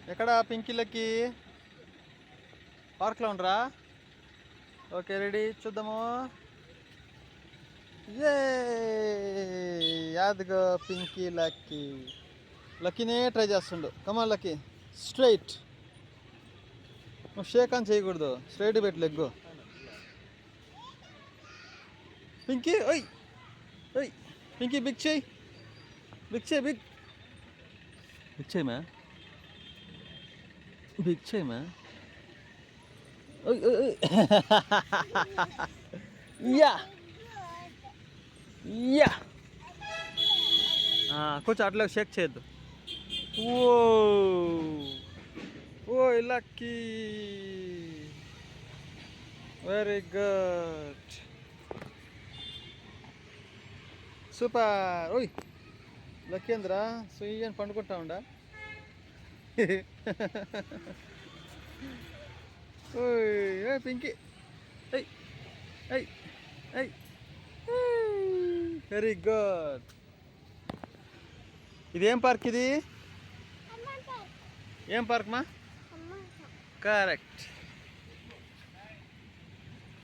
ఎక్కడ పింకీలకి పార్క్లో ఉండరా? ఓకే రెడీ, చూద్దాము. ఏ యాద్గో పింకీ లక్కీ. లక్కీనే ట్రై చేస్తుండు. కమాన్ లక్కీ, స్ట్రైట్. నువ్వు షేక్ ఆన్ చేయకూడదు, స్ట్రైట్ పెట్టి లెగ్గు. పింకీ ఓయ్ ఓయ్, పింకీ బిగ్ చేయి, బిగ్ చేయి, బిగ్ బిగ్ చేయమా, బిగ్ చేయమా. ఓయ్ ఓయ్ ఓయ్. యా యా, కొంచెం అట్లా షేక్ చేయొద్దు. ఓ ఓయ్ లక్కీ, వెరీ గుడ్, సూపర్. ఓయ్ లక్కేంద్ర, సుయ్యని పండుకుంటా ఉండా. ఓయ్ Pinky, I I I, very good. ఇదేం పార్క్ ఇది? ఏం పార్క్ మా? కరెక్ట్.